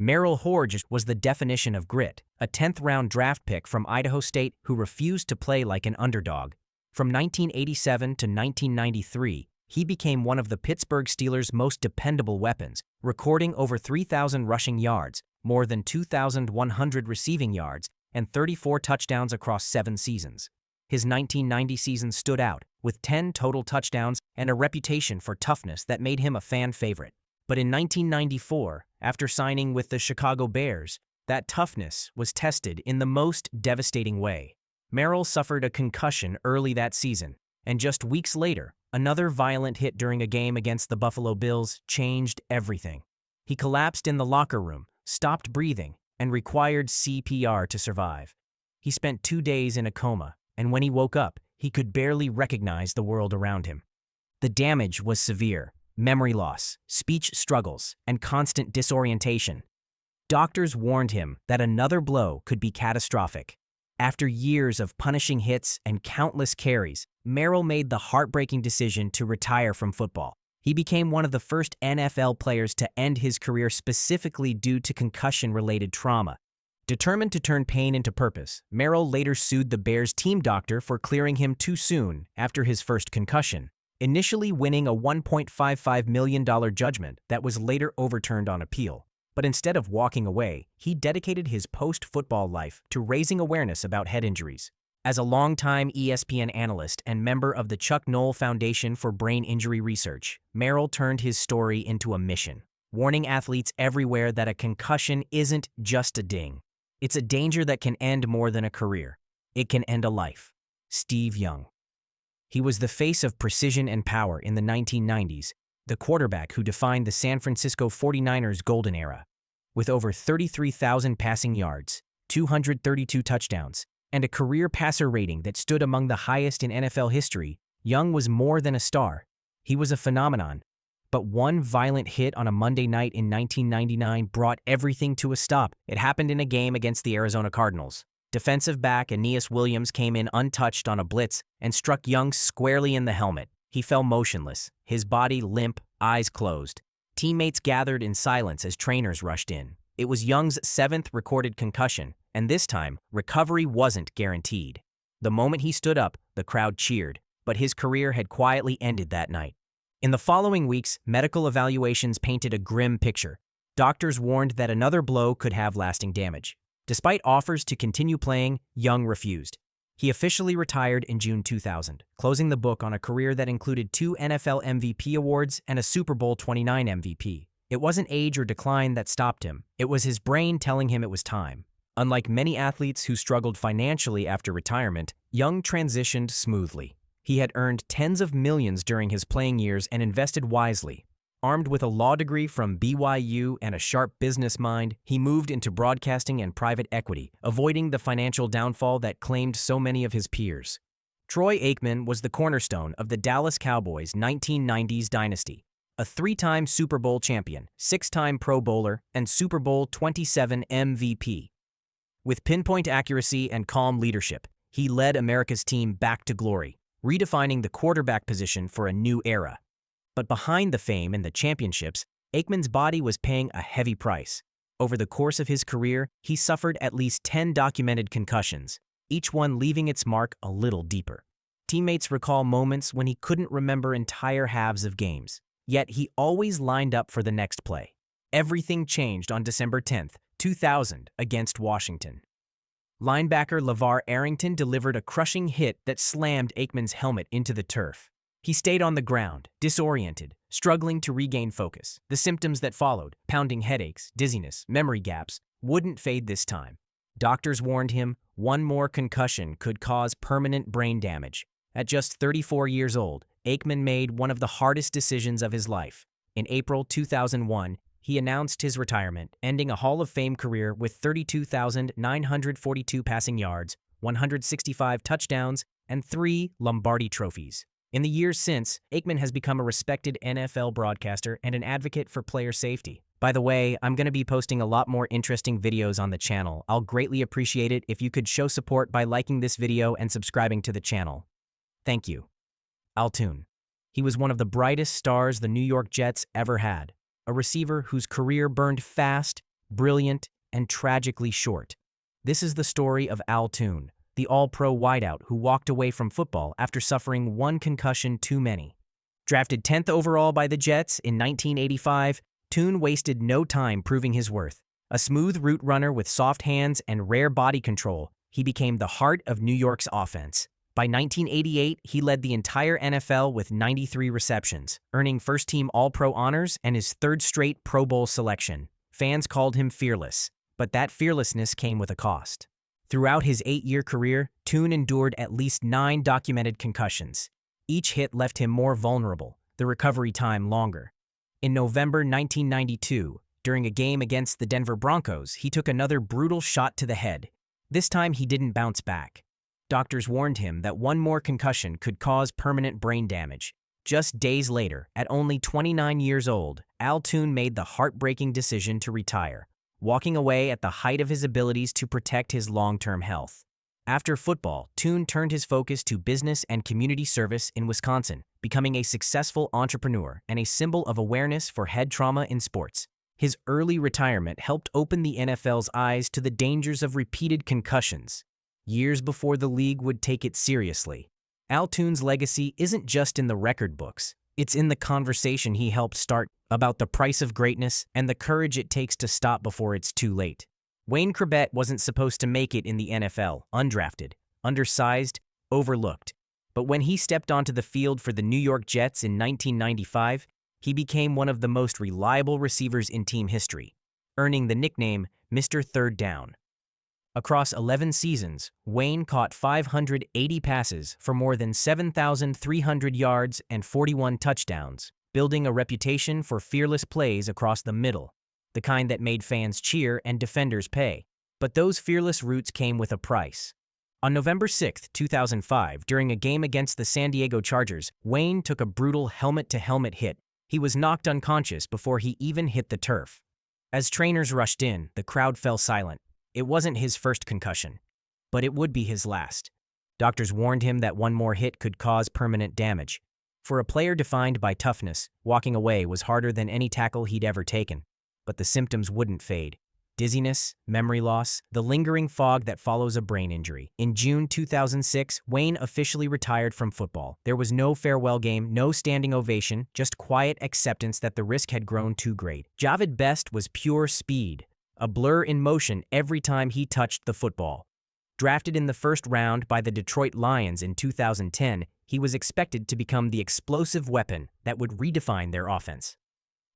Merril Hoge was the definition of grit, a 10th-round draft pick from Idaho State who refused to play like an underdog. From 1987 to 1993, he became one of the Pittsburgh Steelers' most dependable weapons, recording over 3,000 rushing yards, more than 2,100 receiving yards, and 34 touchdowns across 7 seasons. His 1990 season stood out, with 10 total touchdowns and a reputation for toughness that made him a fan favorite. But in 1994, after signing with the Chicago Bears, that toughness was tested in the most devastating way. Merril suffered a concussion early that season, and just weeks later, another violent hit during a game against the Buffalo Bills changed everything. He collapsed in the locker room, stopped breathing, and required CPR to survive. He spent 2 days in a coma, and when he woke up, he could barely recognize the world around him. The damage was severe: memory loss, speech struggles, and constant disorientation. Doctors warned him that another blow could be catastrophic. After years of punishing hits and countless carries, Merril made the heartbreaking decision to retire from football. He became one of the first NFL players to end his career specifically due to concussion-related trauma. Determined to turn pain into purpose, Merril later sued the Bears' team doctor for clearing him too soon after his first concussion, initially winning a $1.55 million judgment that was later overturned on appeal. But instead of walking away, he dedicated his post-football life to raising awareness about head injuries. As a longtime ESPN analyst and member of the Chuck Noll Foundation for Brain Injury Research, Merril turned his story into a mission, warning athletes everywhere that a concussion isn't just a ding. It's a danger that can end more than a career. It can end a life. Steve Young. He was the face of precision and power in the 1990s, the quarterback who defined the San Francisco 49ers' golden era. With over 33,000 passing yards, 232 touchdowns, and a career passer rating that stood among the highest in NFL history, Young was more than a star. He was a phenomenon. But one violent hit on a Monday night in 1999 brought everything to a stop. It happened in a game against the Arizona Cardinals. Defensive back Aeneas Williams came in untouched on a blitz and struck Young squarely in the helmet. He fell motionless, his body limp, eyes closed. Teammates gathered in silence as trainers rushed in. It was Young's 7th recorded concussion, and this time, recovery wasn't guaranteed. The moment he stood up, the crowd cheered, but his career had quietly ended that night. In the following weeks, medical evaluations painted a grim picture. Doctors warned that another blow could have lasting damage. Despite offers to continue playing, Young refused. He officially retired in June 2000, closing the book on a career that included 2 NFL MVP awards and a Super Bowl 29 MVP. It wasn't age or decline that stopped him. It was his brain telling him it was time. Unlike many athletes who struggled financially after retirement, Young transitioned smoothly. He had earned tens of millions during his playing years and invested wisely. Armed with a law degree from BYU and a sharp business mind, he moved into broadcasting and private equity, avoiding the financial downfall that claimed so many of his peers. Troy Aikman was the cornerstone of the Dallas Cowboys' 1990s dynasty, a 3-time Super Bowl champion, 6-time Pro Bowler, and Super Bowl 27 MVP. With pinpoint accuracy and calm leadership, he led America's team back to glory, redefining the quarterback position for a new era. But behind the fame and the championships, Aikman's body was paying a heavy price. Over the course of his career, he suffered at least 10 documented concussions, each one leaving its mark a little deeper. Teammates recall moments when he couldn't remember entire halves of games, yet he always lined up for the next play. Everything changed on December 10, 2000, against Washington. Linebacker LeVar Arrington delivered a crushing hit that slammed Aikman's helmet into the turf. He stayed on the ground, disoriented, struggling to regain focus. The symptoms that followed, pounding headaches, dizziness, memory gaps, wouldn't fade this time. Doctors warned him one more concussion could cause permanent brain damage. At just 34 years old, Aikman made one of the hardest decisions of his life. In April 2001, he announced his retirement, ending a Hall of Fame career with 32,942 passing yards, 165 touchdowns, and 3 Lombardi trophies. In the years since, Aikman has become a respected NFL broadcaster and an advocate for player safety. By the way, I'm going to be posting a lot more interesting videos on the channel. I'll greatly appreciate it if you could show support by liking this video and subscribing to the channel. Thank you. Toon. He was one of the brightest stars the New York Jets ever had. A receiver whose career burned fast, brilliant, and tragically short. This is the story of Toon, the all-pro wideout who walked away from football after suffering one concussion too many. Drafted 10th overall by the Jets in 1985, Toon wasted no time proving his worth. A smooth route runner with soft hands and rare body control, he became the heart of New York's offense. By 1988, he led the entire NFL with 93 receptions, earning first-team All-Pro honors and his third straight Pro Bowl selection. Fans called him fearless, but that fearlessness came with a cost. Throughout his 8-year career, Toon endured at least 9 documented concussions. Each hit left him more vulnerable, the recovery time longer. In November 1992, during a game against the Denver Broncos, he took another brutal shot to the head. This time he didn't bounce back. Doctors warned him that one more concussion could cause permanent brain damage. Just days later, at only 29 years old, Toon made the heartbreaking decision to retire, walking away at the height of his abilities to protect his long-term health. After football, Toon turned his focus to business and community service in Wisconsin, becoming a successful entrepreneur and a symbol of awareness for head trauma in sports. His early retirement helped open the NFL's eyes to the dangers of repeated concussions, years before the league would take it seriously. Toon's legacy isn't just in the record books, it's in the conversation he helped start about the price of greatness and the courage it takes to stop before it's too late. Wayne Chrebet wasn't supposed to make it in the NFL, undrafted, undersized, overlooked. But when he stepped onto the field for the New York Jets in 1995, he became one of the most reliable receivers in team history, earning the nickname Mr. Third Down. Across 11 seasons, Wayne caught 580 passes for more than 7,300 yards and 41 touchdowns, building a reputation for fearless plays across the middle, the kind that made fans cheer and defenders pay. But those fearless routes came with a price. On November 6, 2005, during a game against the San Diego Chargers, Wayne took a brutal helmet-to-helmet hit. He was knocked unconscious before he even hit the turf. As trainers rushed in, the crowd fell silent. It wasn't his first concussion, but it would be his last. Doctors warned him that one more hit could cause permanent damage. For a player defined by toughness, walking away was harder than any tackle he'd ever taken. But the symptoms wouldn't fade. Dizziness, memory loss, the lingering fog that follows a brain injury. In June 2006, Wayne officially retired from football. There was no farewell game, no standing ovation, just quiet acceptance that the risk had grown too great. Jahvid Best was pure speed, a blur in motion every time he touched the football. Drafted in the first round by the Detroit Lions in 2010, he was expected to become the explosive weapon that would redefine their offense.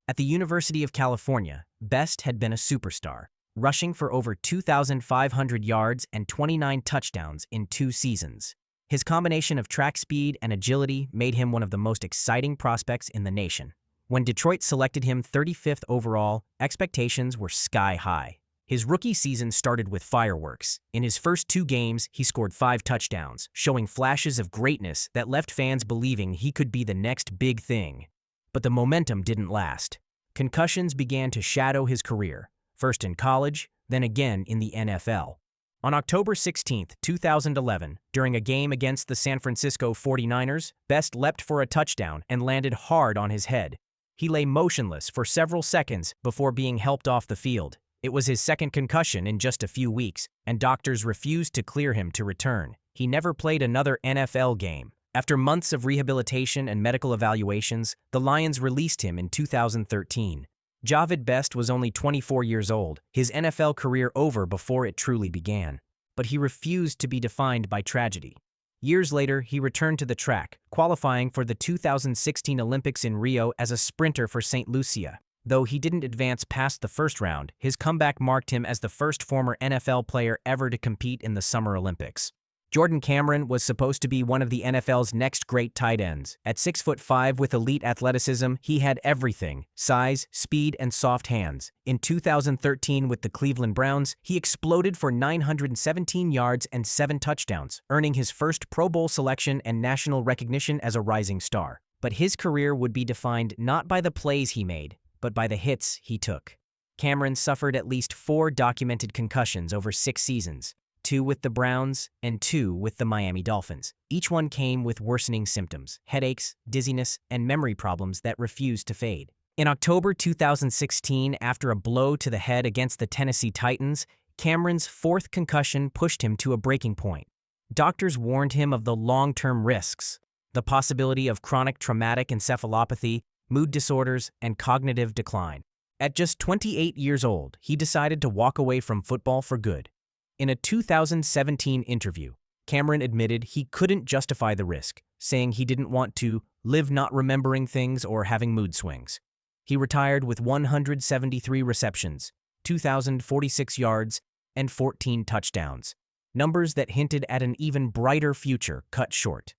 At the University of California, Best had been a superstar, rushing for over 2,500 yards and 29 touchdowns in 2 seasons. His combination of track speed and agility made him one of the most exciting prospects in the nation. When Detroit selected him 35th overall, expectations were sky high. His rookie season started with fireworks. In his first 2 games, he scored 5 touchdowns, showing flashes of greatness that left fans believing he could be the next big thing. But the momentum didn't last. Concussions began to shadow his career, first in college, then again in the NFL. On October 16, 2011, during a game against the San Francisco 49ers, Best leapt for a touchdown and landed hard on his head. He lay motionless for several seconds before being helped off the field. It was his second concussion in just a few weeks, and doctors refused to clear him to return. He never played another NFL game. After months of rehabilitation and medical evaluations, the Lions released him in 2013. Jahvid Best was only 24 years old, his NFL career over before it truly began. But he refused to be defined by tragedy. Years later, he returned to the track, qualifying for the 2016 Olympics in Rio as a sprinter for St. Lucia. Though he didn't advance past the first round, his comeback marked him as the first former NFL player ever to compete in the Summer Olympics. Jordan Cameron was supposed to be one of the NFL's next great tight ends. At 6'5" with elite athleticism, he had everything: size, speed, and soft hands. In 2013 with the Cleveland Browns, he exploded for 917 yards and 7 touchdowns, earning his first Pro Bowl selection and national recognition as a rising star. But his career would be defined not by the plays he made, but by the hits he took. Cameron suffered at least 4 documented concussions over 6 seasons. 2 with the Browns, and 2 with the Miami Dolphins. Each one came with worsening symptoms, headaches, dizziness, and memory problems that refused to fade. In October 2016, after a blow to the head against the Tennessee Titans, Cameron's fourth concussion pushed him to a breaking point. Doctors warned him of the long-term risks, the possibility of chronic traumatic encephalopathy, mood disorders, and cognitive decline. At just 28 years old, he decided to walk away from football for good. In a 2017 interview, Cameron admitted he couldn't justify the risk, saying he didn't want to live not remembering things or having mood swings. He retired with 173 receptions, 2,046 yards, and 14 touchdowns, numbers that hinted at an even brighter future cut short.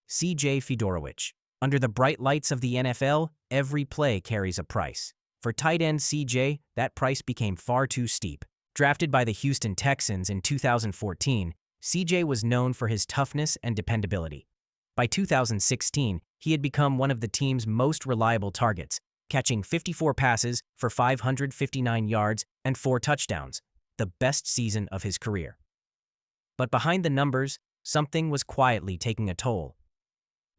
C.J. Fiedorowicz. Under the bright lights of the NFL, every play carries a price. For tight end C.J., that price became far too steep. Drafted by the Houston Texans in 2014, C.J. was known for his toughness and dependability. By 2016, he had become one of the team's most reliable targets, catching 54 passes for 559 yards and 4 touchdowns, the best season of his career. But behind the numbers, something was quietly taking a toll.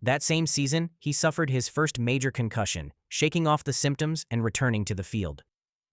That same season, he suffered his first major concussion, shaking off the symptoms and returning to the field.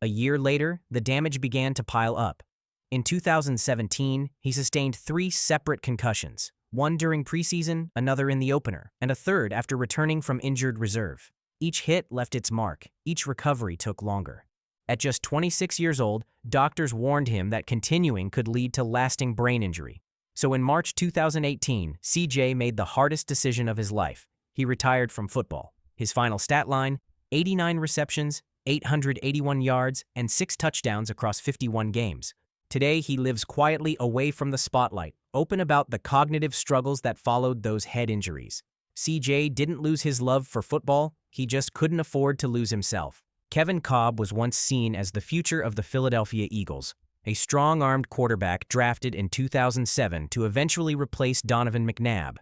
A year later, the damage began to pile up. In 2017, he sustained 3 separate concussions, one during preseason, another in the opener, and a third after returning from injured reserve. Each hit left its mark, each recovery took longer. At just 26 years old, doctors warned him that continuing could lead to lasting brain injury. So in March 2018, CJ made the hardest decision of his life. He retired from football. His final stat line, 89 receptions, 881 yards, and 6 touchdowns across 51 games. Today, he lives quietly away from the spotlight, open about the cognitive struggles that followed those head injuries. CJ didn't lose his love for football, he just couldn't afford to lose himself. Kevin Kolb was once seen as the future of the Philadelphia Eagles, a strong-armed quarterback drafted in 2007 to eventually replace Donovan McNabb.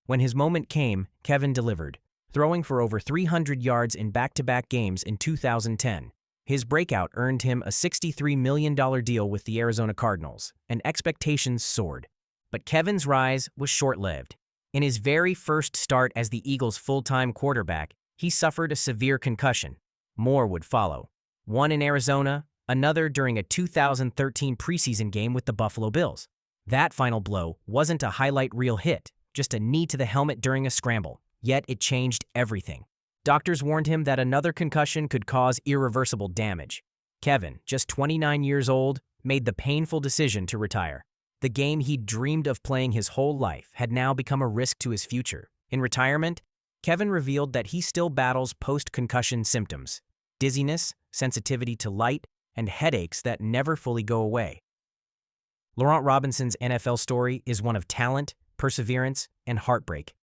When his moment came, Kevin delivered, throwing for over 300 yards in back-to-back games in 2010. His breakout earned him a $63 million deal with the Arizona Cardinals, and expectations soared. But Kevin's rise was short-lived. In his very first start as the Eagles' full-time quarterback, he suffered a severe concussion. More would follow. One in Arizona, another during a 2013 preseason game with the Buffalo Bills. That final blow wasn't a highlight reel hit, just a knee to the helmet during a scramble. Yet it changed everything. Doctors warned him that another concussion could cause irreversible damage. Kevin, just 29 years old, made the painful decision to retire. The game he'd dreamed of playing his whole life had now become a risk to his future. In retirement, Kevin revealed that he still battles post-concussion symptoms, dizziness, sensitivity to light, and headaches that never fully go away. Laurent Robinson's NFL story is one of talent, perseverance, and heartbreak.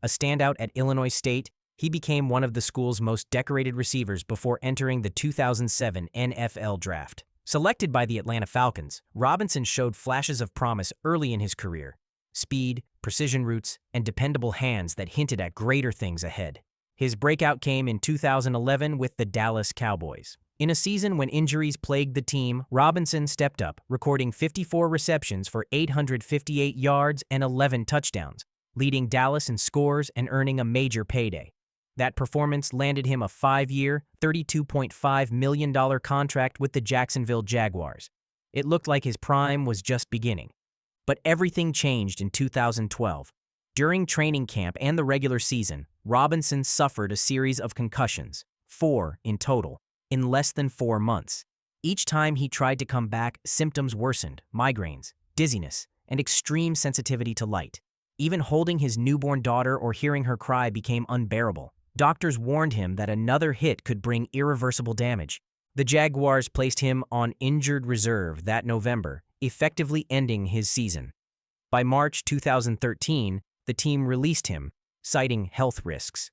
A standout at Illinois State, he became one of the school's most decorated receivers before entering the 2007 NFL Draft. Selected by the Atlanta Falcons, Robinson showed flashes of promise early in his career: speed, precision routes, and dependable hands that hinted at greater things ahead. His breakout came in 2011 with the Dallas Cowboys. In a season when injuries plagued the team, Robinson stepped up, recording 54 receptions for 858 yards and 11 touchdowns, leading Dallas in scores and earning a major payday. That performance landed him a 5-year, $32.5 million contract with the Jacksonville Jaguars. It looked like his prime was just beginning. But everything changed in 2012. During training camp and the regular season, Robinson suffered a series of concussions, 4 in total, in less than 4 months. Each time he tried to come back, symptoms worsened: migraines, dizziness, and extreme sensitivity to light. Even holding his newborn daughter or hearing her cry became unbearable. Doctors warned him that another hit could bring irreversible damage. The Jaguars placed him on injured reserve that November, effectively ending his season. By March 2013, the team released him, citing health risks.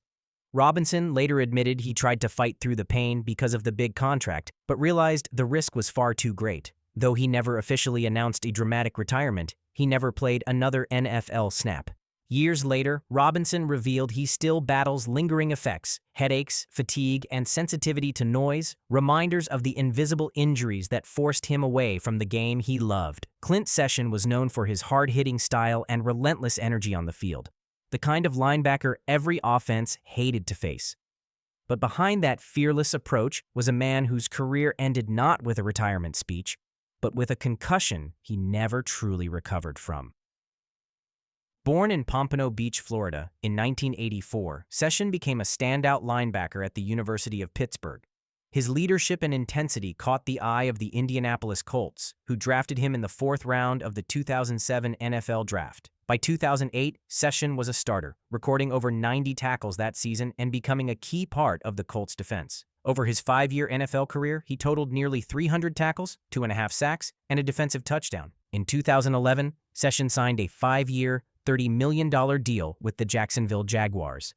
Robinson later admitted he tried to fight through the pain because of the big contract, but realized the risk was far too great. Though he never officially announced a dramatic retirement, he never played another NFL snap. Years later, Robinson revealed he still battles lingering effects: headaches, fatigue, and sensitivity to noise, reminders of the invisible injuries that forced him away from the game he loved. Clint Session was known for his hard-hitting style and relentless energy on the field, the kind of linebacker every offense hated to face. But behind that fearless approach was a man whose career ended not with a retirement speech, but with a concussion he never truly recovered from. Born in Pompano Beach, Florida, in 1984, Session became a standout linebacker at the University of Pittsburgh. His leadership and intensity caught the eye of the Indianapolis Colts, who drafted him in the 4th round of the 2007 NFL Draft. By 2008, Session was a starter, recording over 90 tackles that season and becoming a key part of the Colts' defense. Over his 5-year NFL career, he totaled nearly 300 tackles, 2.5 sacks, and a defensive touchdown. In 2011, Session signed a 5-year, $30 million deal with the Jacksonville Jaguars.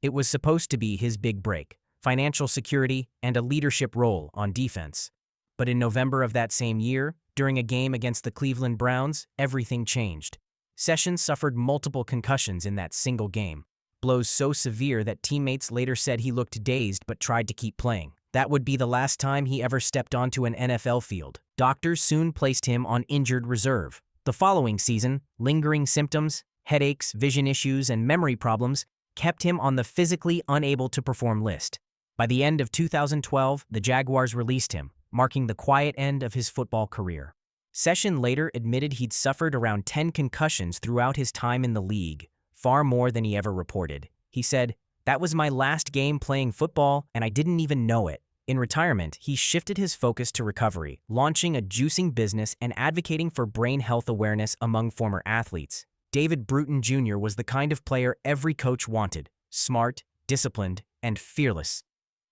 It was supposed to be his big break, financial security, and a leadership role on defense. But in November of that same year, during a game against the Cleveland Browns, everything changed. Session suffered multiple concussions in that single game, blows so severe that teammates later said he looked dazed but tried to keep playing. That would be the last time he ever stepped onto an NFL field. Doctors soon placed him on injured reserve. The following season, lingering symptoms, headaches, vision issues, and memory problems kept him on the physically unable to perform list. By the end of 2012, the Jaguars released him, marking the quiet end of his football career. Session later admitted he'd suffered around 10 concussions throughout his time in the league, far more than he ever reported. He said, "That was my last game playing football, and I didn't even know it." In retirement, he shifted his focus to recovery, launching a juicing business and advocating for brain health awareness among former athletes. David Bruton Jr. was the kind of player every coach wanted: smart, disciplined, and fearless.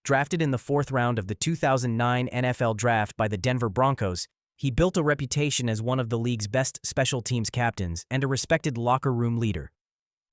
Drafted in the 4th round of the 2009 NFL Draft by the Denver Broncos, he built a reputation as one of the league's best special teams captains and a respected locker room leader.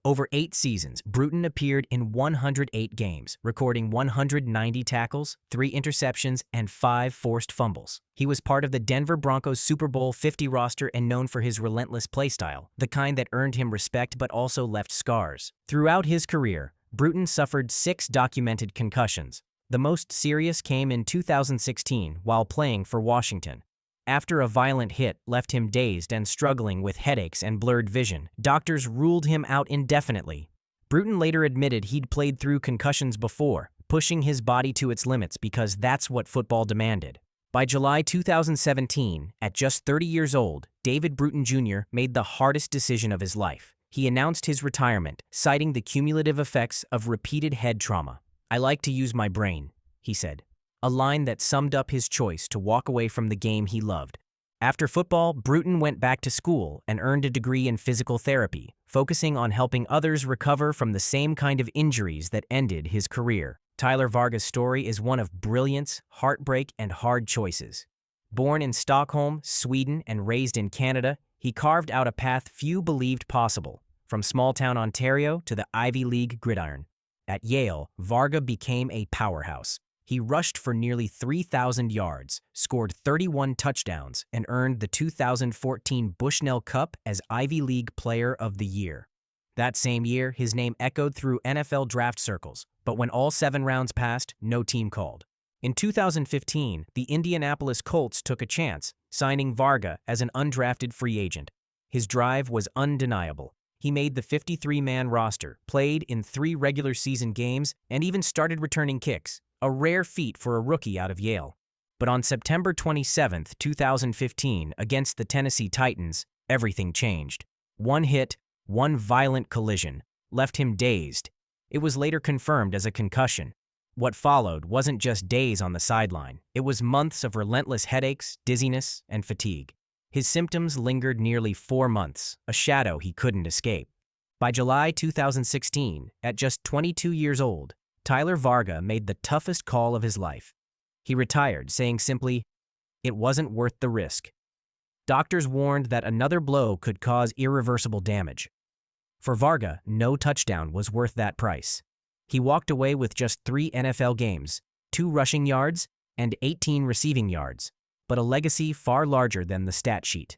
Over 8 seasons, Bruton appeared in 108 games, recording 190 tackles, 3 interceptions, and 5 forced fumbles. He was part of the Denver Broncos Super Bowl 50 roster and known for his relentless play style, the kind that earned him respect but also left scars. Throughout his career, Bruton suffered 6 documented concussions. The most serious came in 2016 while playing for Washington. After a violent hit left him dazed and struggling with headaches and blurred vision, doctors ruled him out indefinitely. Bruton later admitted he'd played through concussions before, pushing his body to its limits because that's what football demanded. By July 2017, at just 30 years old, David Bruton Jr. made the hardest decision of his life. He announced his retirement, citing the cumulative effects of repeated head trauma. "I like to use my brain," he said. A line that summed up his choice to walk away from the game he loved. After football, Bruton went back to school and earned a degree in physical therapy, focusing on helping others recover from the same kind of injuries that ended his career. Tyler Varga's story is one of brilliance, heartbreak, and hard choices. Born in Stockholm, Sweden, and raised in Canada, he carved out a path few believed possible, from small-town Ontario to the Ivy League gridiron. At Yale, Varga became a powerhouse. He rushed for nearly 3,000 yards, scored 31 touchdowns, and earned the 2014 Bushnell Cup as Ivy League Player of the Year. That same year, his name echoed through NFL draft circles, but when all 7 rounds passed, no team called. In 2015, the Indianapolis Colts took a chance, signing Varga as an undrafted free agent. His drive was undeniable. He made the 53-man roster, played in 3 regular season games, and even started returning kicks. A rare feat for a rookie out of Yale. But on September 27, 2015, against the Tennessee Titans, everything changed. One hit, one violent collision, left him dazed. It was later confirmed as a concussion. What followed wasn't just days on the sideline. It was months of relentless headaches, dizziness, and fatigue. His symptoms lingered nearly 4 months, a shadow he couldn't escape. By July 2016, at just 22 years old, Tyler Varga made the toughest call of his life. He retired, saying simply, "It wasn't worth the risk." Doctors warned that another blow could cause irreversible damage. For Varga, no touchdown was worth that price. He walked away with just 3 NFL games, 2 rushing yards, and 18 receiving yards, but a legacy far larger than the stat sheet.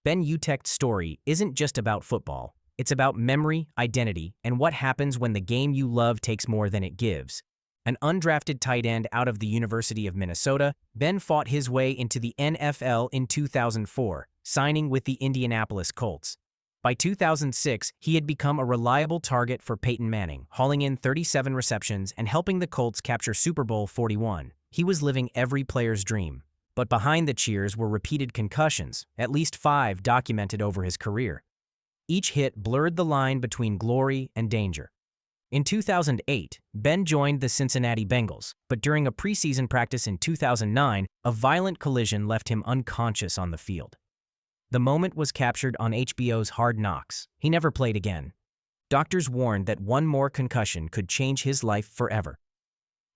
Ben Utecht's story isn't just about football. It's about memory, identity, and what happens when the game you love takes more than it gives. An undrafted tight end out of the University of Minnesota, Ben fought his way into the NFL in 2004, signing with the Indianapolis Colts. By 2006, he had become a reliable target for Peyton Manning, hauling in 37 receptions and helping the Colts capture Super Bowl 41. He was living every player's dream. But behind the cheers were repeated concussions, at least 5 documented over his career. Each hit blurred the line between glory and danger. In 2008, Ben joined the Cincinnati Bengals, but during a preseason practice in 2009, a violent collision left him unconscious on the field. The moment was captured on HBO's Hard Knocks. He never played again. Doctors warned that one more concussion could change his life forever.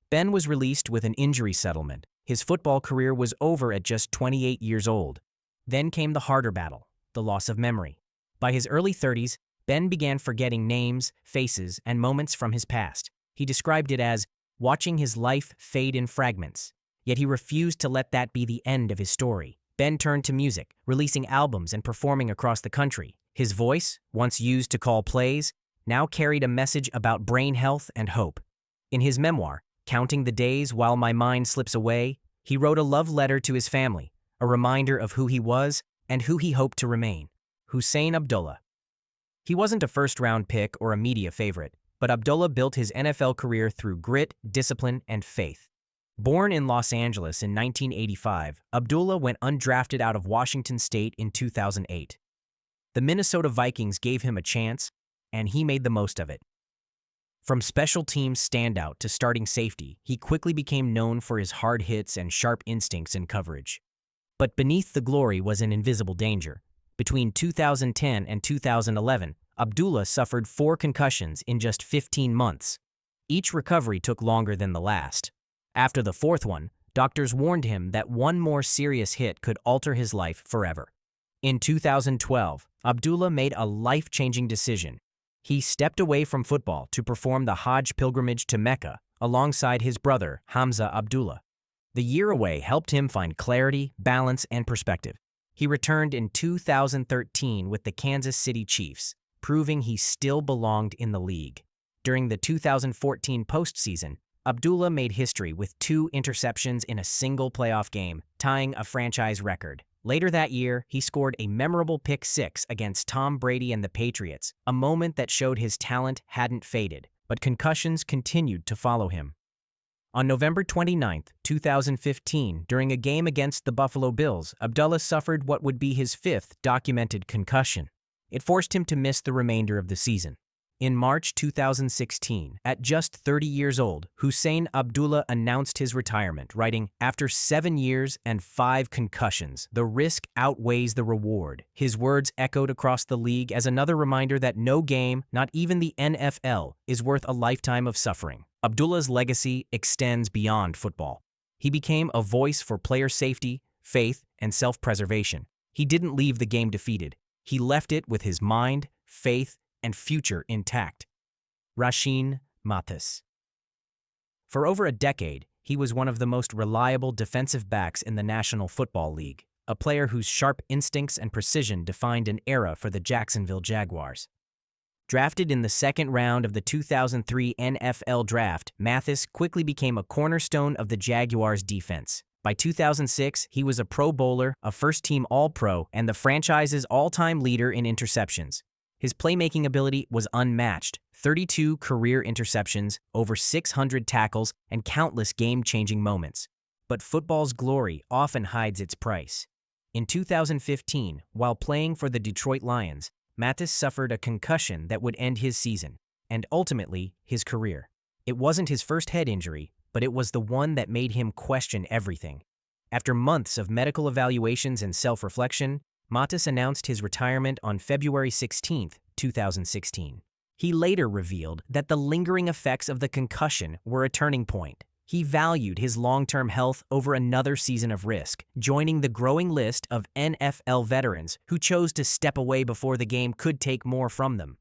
Ben was released with an injury settlement. His football career was over at just 28 years old. Then came the harder battle, the loss of memory. By his early 30s, Ben began forgetting names, faces, and moments from his past. He described it as watching his life fade in fragments. Yet he refused to let that be the end of his story. Ben turned to music, releasing albums and performing across the country. His voice, once used to call plays, now carried a message about brain health and hope. In his memoir, Counting the Days While My Mind Slips Away, he wrote a love letter to his family, a reminder of who he was and who he hoped to remain. Husain Abdullah. He wasn't a first-round pick or a media favorite, but Abdullah built his NFL career through grit, discipline, and faith. Born in Los Angeles in 1985, Abdullah went undrafted out of Washington State in 2008. The Minnesota Vikings gave him a chance, and he made the most of it. From special teams standout to starting safety, he quickly became known for his hard hits and sharp instincts in coverage. But beneath the glory was an invisible danger. Between 2010 and 2011, Abdullah suffered 4 concussions in just 15 months. Each recovery took longer than the last. After the 4th one, doctors warned him that one more serious hit could alter his life forever. In 2012, Abdullah made a life-changing decision. He stepped away from football to perform the Hajj pilgrimage to Mecca alongside his brother, Hamza Abdullah. The year away helped him find clarity, balance, and perspective. He returned in 2013 with the Kansas City Chiefs, proving he still belonged in the league. During the 2014 postseason, Abdullah made history with 2 interceptions in a single playoff game, tying a franchise record. Later that year, he scored a memorable pick 6 against Tom Brady and the Patriots, a moment that showed his talent hadn't faded, but concussions continued to follow him. On November 29, 2015, during a game against the Buffalo Bills, Abdullah suffered what would be his 5th documented concussion. It forced him to miss the remainder of the season. In March 2016, at just 30 years old, Husain Abdullah announced his retirement, writing, "After 7 years and 5 concussions, the risk outweighs the reward." His words echoed across the league as another reminder that no game, not even the NFL, is worth a lifetime of suffering. Abdullah's legacy extends beyond football. He became a voice for player safety, faith, and self-preservation. He didn't leave the game defeated. He left it with his mind, faith, and future intact. Rashean Mathis. For over a decade, he was one of the most reliable defensive backs in the National Football League, a player whose sharp instincts and precision defined an era for the Jacksonville Jaguars. Drafted in the 2nd round of the 2003 NFL Draft, Mathis quickly became a cornerstone of the Jaguars' defense. By 2006, he was a Pro Bowler, a first-team All-Pro, and the franchise's all-time leader in interceptions. His playmaking ability was unmatched: 32 career interceptions, over 600 tackles, and countless game-changing moments. But football's glory often hides its price. In 2015, while playing for the Detroit Lions, Mathis suffered a concussion that would end his season, and ultimately, his career. It wasn't his first head injury, but it was the one that made him question everything. After months of medical evaluations and self-reflection, Mathis announced his retirement on February 16, 2016. He later revealed that the lingering effects of the concussion were a turning point. He valued his long-term health over another season of risk, joining the growing list of NFL veterans who chose to step away before the game could take more from them.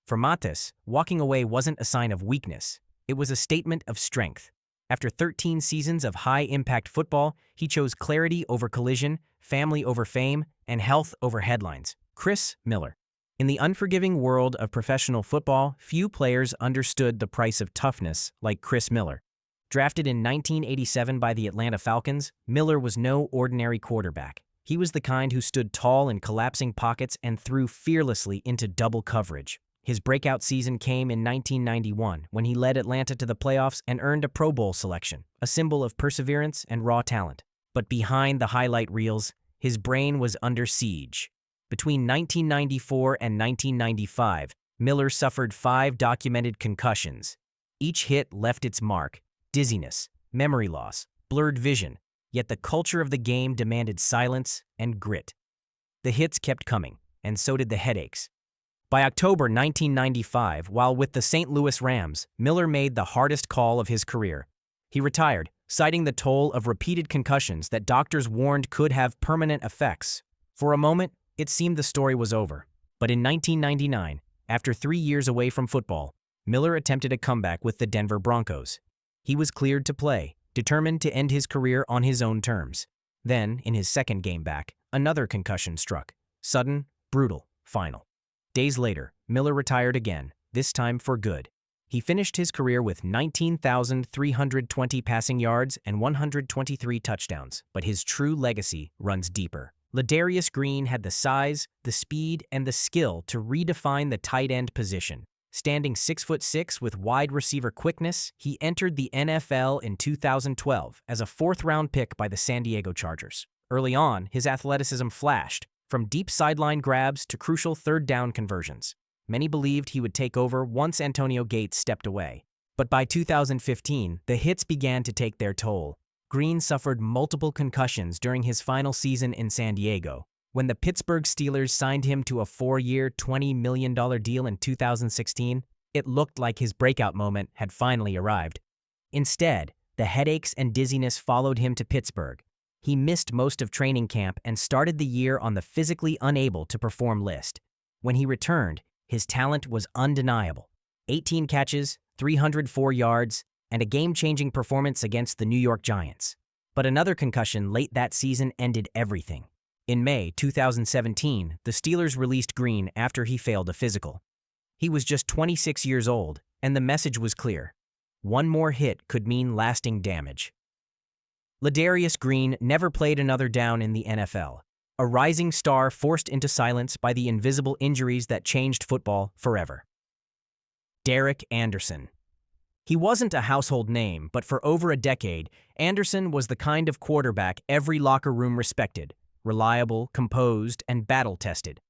For Mathis, walking away wasn't a sign of weakness. It was a statement of strength. After 13 seasons of high-impact football, he chose clarity over collision, family over fame, and health over headlines. Chris Miller. In the unforgiving world of professional football, few players understood the price of toughness like Chris Miller. Drafted in 1987 by the Atlanta Falcons, Miller was no ordinary quarterback. He was the kind who stood tall in collapsing pockets and threw fearlessly into double coverage. His breakout season came in 1991 when he led Atlanta to the playoffs and earned a Pro Bowl selection, a symbol of perseverance and raw talent. But behind the highlight reels, his brain was under siege. Between 1994 and 1995, Miller suffered 5 documented concussions. Each hit left its mark: dizziness, memory loss, blurred vision. Yet the culture of the game demanded silence and grit. The hits kept coming, and so did the headaches. By October 1995, while with the St. Louis Rams, Miller made the hardest call of his career. He retired, citing the toll of repeated concussions that doctors warned could have permanent effects. For a moment, it seemed the story was over. But in 1999, after 3 years away from football, Miller attempted a comeback with the Denver Broncos. He was cleared to play, determined to end his career on his own terms. Then, in his second game back, another concussion struck. Sudden, brutal, final. Days later, Miller retired again, this time for good. He finished his career with 19,320 passing yards and 123 touchdowns, but his true legacy runs deeper. Ladarius Green had the size, the speed, and the skill to redefine the tight end position. Standing 6'6" with wide receiver quickness, he entered the NFL in 2012 as a 4th-round pick by the San Diego Chargers. Early on, his athleticism flashed, from deep sideline grabs to crucial third-down conversions. Many believed he would take over once Antonio Gates stepped away. But by 2015, the hits began to take their toll. Green suffered multiple concussions during his final season in San Diego. When the Pittsburgh Steelers signed him to a 4-year, $20 million deal in 2016, it looked like his breakout moment had finally arrived. Instead, the headaches and dizziness followed him to Pittsburgh. He missed most of training camp and started the year on the physically unable to perform list. When he returned, his talent was undeniable. 18 catches, 304 yards, and a game-changing performance against the New York Giants. But another concussion late that season ended everything. In May 2017, the Steelers released Green after he failed a physical. He was just 26 years old, and the message was clear. One more hit could mean lasting damage. Ladarius Green never played another down in the NFL, a rising star forced into silence by the invisible injuries that changed football forever. Derek Anderson. He wasn't a household name, but for over a decade, Anderson was the kind of quarterback every locker room respected. Reliable, composed, and battle-tested.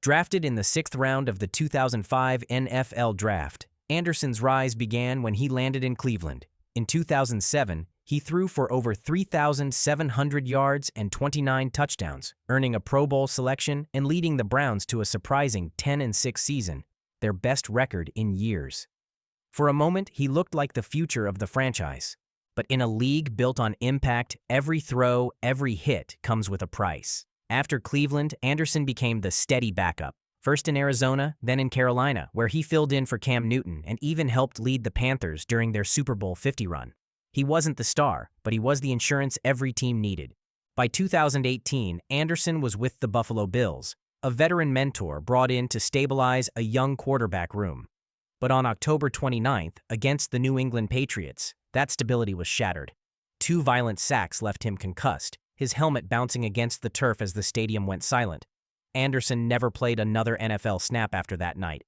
Drafted in the 6th round of the 2005 NFL Draft, Anderson's rise began when he landed in Cleveland. In 2007, he threw for over 3,700 yards and 29 touchdowns, earning a Pro Bowl selection and leading the Browns to a surprising 10-6 season, their best record in years. For a moment, he looked like the future of the franchise. But in a league built on impact, every throw, every hit comes with a price. After Cleveland, Anderson became the steady backup, first in Arizona, then in Carolina, where he filled in for Cam Newton and even helped lead the Panthers during their Super Bowl 50 run. He wasn't the star, but he was the insurance every team needed. By 2018, Anderson was with the Buffalo Bills, a veteran mentor brought in to stabilize a young quarterback room. But on October 29th, against the New England Patriots, that stability was shattered. 2 violent sacks left him concussed, his helmet bouncing against the turf as the stadium went silent. Anderson never played another NFL snap after that night.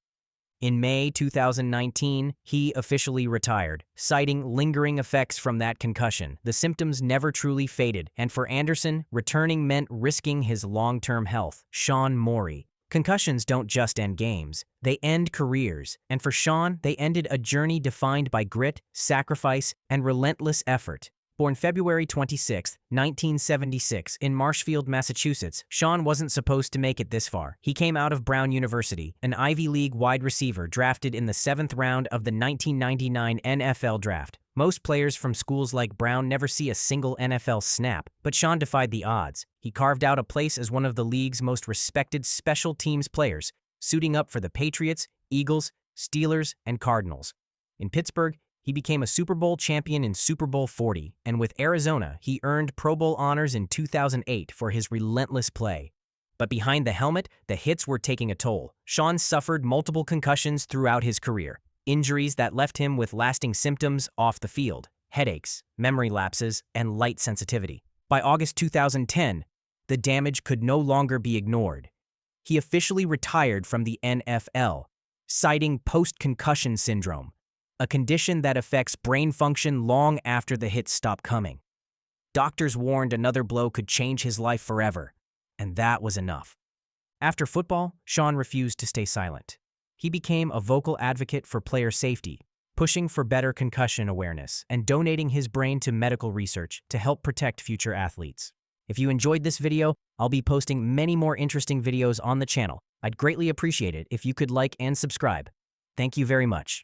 In May 2019, he officially retired, citing lingering effects from that concussion. The symptoms never truly faded, and for Anderson, returning meant risking his long-term health. Sean Morey. Concussions don't just end games, they end careers, and for Sean, they ended a journey defined by grit, sacrifice, and relentless effort. Born February 26, 1976, in Marshfield, Massachusetts, Sean wasn't supposed to make it this far. He came out of Brown University, an Ivy League wide receiver drafted in the 7th round of the 1999 NFL Draft. Most players from schools like Brown never see a single NFL snap, but Sean defied the odds. He carved out a place as one of the league's most respected special teams players, suiting up for the Patriots, Eagles, Steelers, and Cardinals. In Pittsburgh, he became a Super Bowl champion in Super Bowl 40, and with Arizona, he earned Pro Bowl honors in 2008 for his relentless play. But behind the helmet, the hits were taking a toll. Sean suffered multiple concussions throughout his career, injuries that left him with lasting symptoms off the field, headaches, memory lapses, and light sensitivity. By August 2010, the damage could no longer be ignored. He officially retired from the NFL, citing post-concussion syndrome, a condition that affects brain function long after the hits stop coming. Doctors warned another blow could change his life forever, and that was enough. After football, Sean refused to stay silent. He became a vocal advocate for player safety, pushing for better concussion awareness and donating his brain to medical research to help protect future athletes. If you enjoyed this video, I'll be posting many more interesting videos on the channel. I'd greatly appreciate it if you could like and subscribe. Thank you very much.